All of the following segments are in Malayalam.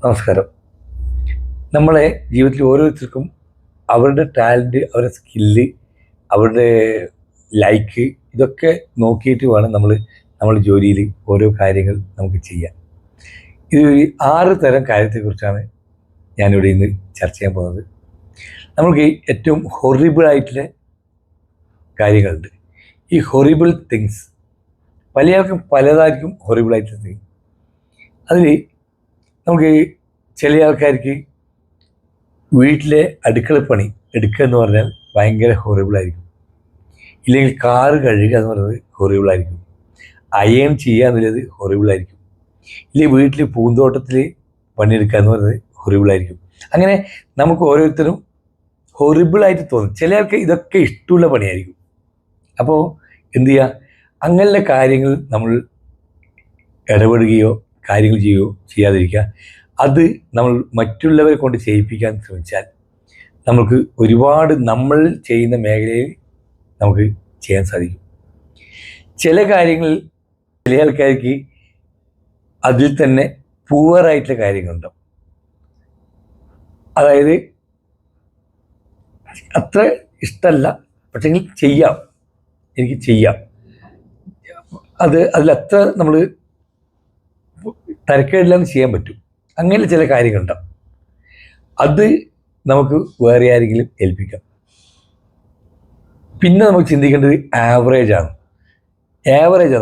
നമസ്കാരം. നമ്മളെ ജീവിതത്തിൽ ഓരോരുത്തർക്കും അവരുടെ ടാലൻറ്റ്, അവരുടെ സ്കില്ല്, അവരുടെ ലൈക്ക് ഇതൊക്കെ നോക്കിയിട്ട് വേണം നമ്മുടെ ജോലിയിൽ ഓരോ കാര്യങ്ങൾ നമുക്ക് ചെയ്യാൻ. ഇത് 6 തരം കാര്യത്തെക്കുറിച്ചാണ് ഞാനിവിടെ ഇന്ന് ചർച്ച ചെയ്യാൻ പോകുന്നത്. നമുക്ക് ഏറ്റവും ഹൊറിബിളായിട്ടുള്ള കാര്യങ്ങളുണ്ട്. ഈ ഹൊറിബിൾ തിങ്സ് പലയാൾക്കും പലതായിരിക്കും ഹൊറിബിളായിട്ടുള്ള തിങ്. അതിൽ നമുക്ക് ചില ആൾക്കാർക്ക് വീട്ടിലെ അടുക്കളപ്പണി എടുക്കുക എന്ന് പറഞ്ഞാൽ ഭയങ്കര ഹൊറിബിളായിരിക്കും. ഇല്ലെങ്കിൽ കാറ് കഴുകുക എന്ന് പറയുന്നത് ഹൊറിബിളായിരിക്കും. അയൺ ചെയ്യുക എന്നുള്ളത് ഹൊറിബിളായിരിക്കും. ഇല്ലെങ്കിൽ വീട്ടിൽ പൂന്തോട്ടത്തിൽ പണിയെടുക്കുക എന്ന് പറയുന്നത് ഹൊറിബിളായിരിക്കും. അങ്ങനെ നമുക്ക് ഓരോരുത്തരും ഹൊറിബിളായിട്ട് തോന്നും. ചില ആൾക്ക് ഇതൊക്കെ ഇഷ്ടമുള്ള പണിയായിരിക്കും. അപ്പോൾ എന്തു ചെയ്യുക, അങ്ങനെയുള്ള കാര്യങ്ങൾ നമ്മൾ ഇടപെടുകയോ കാര്യങ്ങൾ ചെയ്യുകയോ ചെയ്യാതിരിക്കുക. അത് നമ്മൾ മറ്റുള്ളവരെ കൊണ്ട് ചെയ്യിപ്പിക്കാൻ ശ്രമിച്ചാൽ നമുക്ക് ഒരുപാട് നമ്മൾ ചെയ്യുന്ന മേഖലയിൽ നമുക്ക് ചെയ്യാൻ സാധിക്കും. ചില കാര്യങ്ങളിൽ ചില ആൾക്കാർക്ക് അതിൽ തന്നെ പൂവറായിട്ടുള്ള കാര്യങ്ങളുണ്ടാവും. അതായത് അത്ര ഇഷ്ടമല്ല, പക്ഷെങ്കിൽ ചെയ്യാം, എനിക്ക് ചെയ്യാം, അതിലത്ര നമ്മൾ തരക്കേടില്ലാന്ന് ചെയ്യാൻ പറ്റും. അങ്ങനെ ചില കാര്യങ്ങളുണ്ടാവും. അത് നമുക്ക് വേറെ ആരെങ്കിലും ഏൽപ്പിക്കാം. പിന്നെ നമുക്ക് ചിന്തിക്കേണ്ടത് ആവറേജാണ്.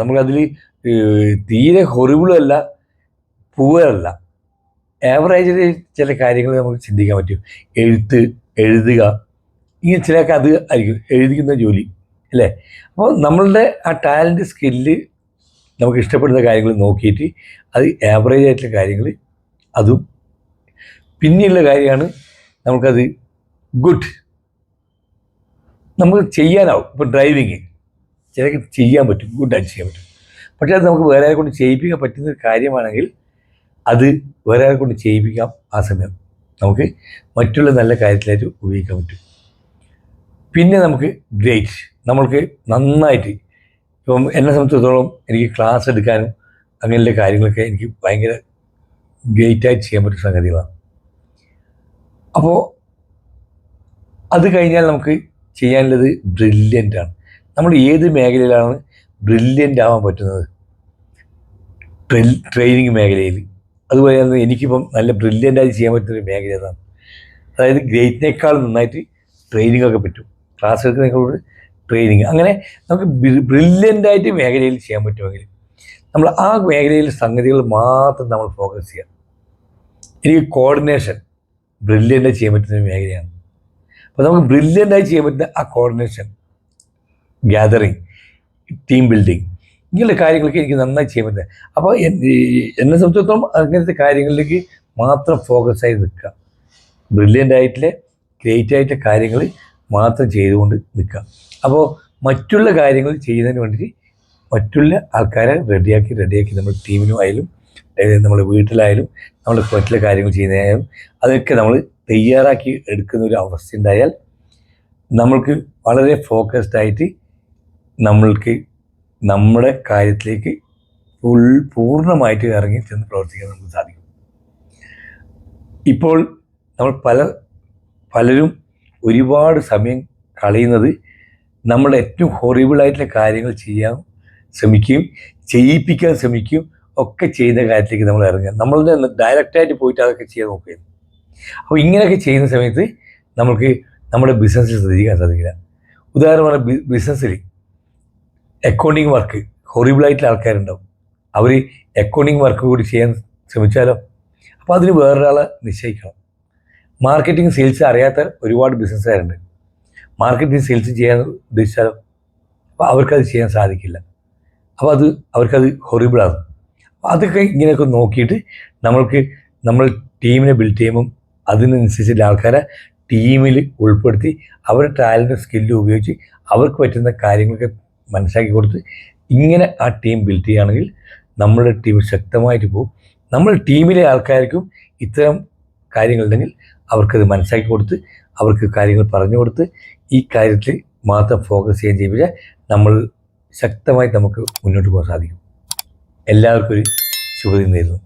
നമുക്കതിൽ തീരെ ഹൊറിബിളും അല്ല, പൂവറല്ല. ആവറേജിൽ ചില കാര്യങ്ങൾ നമുക്ക് ചിന്തിക്കാൻ പറ്റും. എഴുതുക, ഇങ്ങനെ ചിലർക്ക് അത് ആയിരിക്കും എഴുതിക്കുന്ന ജോലി, അല്ലേ? അപ്പോൾ നമ്മളുടെ ആ ടാലൻറ്റ്, സ്കില്ല്, നമുക്ക് ഇഷ്ടപ്പെടുന്ന കാര്യങ്ങൾ നോക്കിയിട്ട് അത് ആവറേജ് ആയിട്ടുള്ള കാര്യങ്ങൾ അതും. പിന്നെയുള്ള കാര്യമാണ് നമുക്കത് ഗുഡ്, നമുക്ക് ചെയ്യാനാവും. ഇപ്പോൾ ഡ്രൈവിങ് ചിലർക്ക് ചെയ്യാൻ പറ്റും, ഗുഡായിട്ട് ചെയ്യാൻ പറ്റും. പക്ഷേ അത് നമുക്ക് വേറെ ആരെ കൊണ്ട് ചെയ്യിപ്പിക്കാൻ പറ്റുന്ന കാര്യമാണെങ്കിൽ അത് വേറെ ആരെ കൊണ്ട് ചെയ്യിപ്പിക്കാം. ആ സമയം നമുക്ക് മറ്റുള്ള നല്ല കാര്യത്തിലായിട്ട് ഉപയോഗിക്കാൻ പറ്റും. പിന്നെ നമുക്ക് ഗ്രേറ്റ്, നമ്മൾക്ക് നന്നായിട്ട്, ഇപ്പം എന്നെ സംബന്ധിച്ചിടത്തോളം എനിക്ക് ക്ലാസ് എടുക്കാനും അങ്ങനെയുള്ള കാര്യങ്ങളൊക്കെ എനിക്ക് ഭയങ്കര ഗ്രേറ്റായിട്ട് ചെയ്യാൻ പറ്റുന്ന സംഗതികളാണ്. അപ്പോൾ അത് കഴിഞ്ഞാൽ നമുക്ക് ചെയ്യാനുള്ളത് ബ്രില്യൻ്റാണ്. നമ്മൾ ഏത് മേഖലയിലാണ് ബ്രില്യൻ്റ് ആവാൻ പറ്റുന്നത്? ട്രെയിനിങ് മേഖലയിൽ. അതുപോലെ തന്നെ എനിക്കിപ്പം നല്ല ബ്രില്യൻ്റായി ചെയ്യാൻ പറ്റുന്നൊരു മേഖല അതാണ്. അതായത് ഗ്രേറ്റിനേക്കാൾ നന്നായിട്ട് ട്രെയിനിങ് ഒക്കെ പറ്റും. ക്ലാസ് എടുക്കുന്നതിനോട് ട്രെയിനിങ്, അങ്ങനെ നമുക്ക് ബ്രില്യൻ്റായിട്ട് മേഖലയിൽ ചെയ്യാൻ പറ്റുമെങ്കിൽ നമ്മൾ ആ മേഖലയിൽ സംഗതികൾ മാത്രം നമ്മൾ ഫോക്കസ് ചെയ്യുക. എനിക്ക് കോർഡിനേഷൻ ബ്രില്യൻ്റായി ചെയ്യാൻ പറ്റുന്ന മേഖലയാണ്. അപ്പോൾ നമുക്ക് ബ്രില്യൻ്റായി ചെയ്യാൻ പറ്റുന്ന ആ കോർഡിനേഷൻ, ഗ്യാതറിങ്, ടീം ബിൽഡിങ്, ഇങ്ങനെയുള്ള കാര്യങ്ങളൊക്കെ എനിക്ക് നന്നായി ചെയ്യാൻ പറ്റുന്നത്. അപ്പോൾ എന്നെ സംബന്ധിച്ചിടത്തോളം അങ്ങനത്തെ കാര്യങ്ങളിലേക്ക് മാത്രം ഫോക്കസ് ആയി നിൽക്കുക. ബ്രില്യൻ്റായിട്ടുള്ള ക്രിയേറ്റീവായിട്ടുള്ള കാര്യങ്ങൾ മാത്രം ചെയ്തുകൊണ്ട് നിൽക്കുക. അപ്പോൾ മറ്റുള്ള കാര്യങ്ങൾ ചെയ്യുന്നതിന് വേണ്ടിയിട്ട് മറ്റുള്ള ആൾക്കാരെ റെഡിയാക്കി നമ്മൾ ടീമിനും ആയാലും നമ്മുടെ വീട്ടിലായാലും നമ്മൾ മറ്റുള്ള കാര്യങ്ങൾ ചെയ്യുന്നതായാലും അതൊക്കെ നമ്മൾ തയ്യാറാക്കി എടുക്കുന്ന ഒരു അവസ്ഥ ഉണ്ടായാൽ നമ്മൾക്ക് വളരെ ഫോക്കസ്ഡായിട്ട് നമ്മൾക്ക് നമ്മുടെ കാര്യത്തിലേക്ക് പൂർണ്ണമായിട്ട് ഇറങ്ങി ചെന്ന് പ്രവർത്തിക്കാൻ നമുക്ക് സാധിക്കും. ഇപ്പോൾ നമ്മൾ പലരും ഒരുപാട് സമയം കളയുന്നത് നമ്മുടെ ഏറ്റവും ഹൊറിബിളായിട്ടുള്ള കാര്യങ്ങൾ ചെയ്യാൻ ശ്രമിക്കുകയും ചെയ്യിപ്പിക്കാൻ ശ്രമിക്കുകയും ഒക്കെ ചെയ്യുന്ന കാര്യത്തിലേക്ക് നമ്മൾ ഇറങ്ങുക. നമ്മളുടെ ഡയറക്റ്റായിട്ട് പോയിട്ട് അതൊക്കെ ചെയ്യാൻ നോക്കുകയാണ്. അപ്പോൾ ഇങ്ങനെയൊക്കെ ചെയ്യുന്ന സമയത്ത് നമുക്ക് നമ്മുടെ ബിസിനസ്സിൽ ശ്രദ്ധിക്കാൻ സാധിക്കില്ല. ഉദാഹരണം പറഞ്ഞാൽ ബിസിനസ്സിൽ അക്കൗണ്ടിങ് വർക്ക് ഹൊറിബിളായിട്ടുള്ള ആൾക്കാരുണ്ടാവും. അവർ അക്കൗണ്ടിങ് വർക്ക് കൂടി ചെയ്യാൻ ശ്രമിച്ചാലോ? അപ്പോൾ അതിന് വേറൊരാളെ നിശ്ചയിക്കണം. മാർക്കറ്റിംഗ്, സെയിൽസ് അറിയാത്ത ഒരുപാട് ബിസിനസ്സുകാരുണ്ട്. മാർക്കറ്റിംഗ്, സെയിൽസ് ചെയ്യാൻ ഉദ്ദേശിച്ചാലോ? അപ്പോൾ അവർക്കത് ചെയ്യാൻ സാധിക്കില്ല. അപ്പോൾ അവർക്കത് ഹൊറിബിളാണ്. അപ്പോൾ അതൊക്കെ ഇങ്ങനെയൊക്കെ നോക്കിയിട്ട് നമ്മൾ ടീമിനെ ബിൽഡ് ചെയ്യുമ്പം അതിനനുസരിച്ചുള്ള ആൾക്കാരെ ടീമിൽ ഉൾപ്പെടുത്തി അവരുടെ ടാലൻറ്റും സ്കില്ലും ഉപയോഗിച്ച് അവർക്ക് പറ്റുന്ന കാര്യങ്ങളൊക്കെ മനസ്സിലാക്കി കൊടുത്ത് ഇങ്ങനെ ആ ടീം ബിൽഡ് ചെയ്യുകയാണെങ്കിൽ നമ്മളുടെ ടീം ശക്തമായിട്ട് പോകും. നമ്മൾ ടീമിലെ ആൾക്കാർക്കും ഇത്തരം കാര്യങ്ങളുണ്ടെങ്കിൽ അവർക്കത് മനസ്സിലാക്കി കൊടുത്ത് അവർക്ക് കാര്യങ്ങൾ പറഞ്ഞു കൊടുത്ത് ഈ കാര്യത്തിൽ മാത്രം ഫോക്കസ് ചെയ്യാൻ ചെയ്യിപ്പിച്ചാൽ നമ്മൾ ശക്തമായി നമുക്ക് മുന്നോട്ട് പോകാൻ സാധിക്കും. എല്ലാവർക്കും ഒരു ശുഭദിനം നേരുന്നു.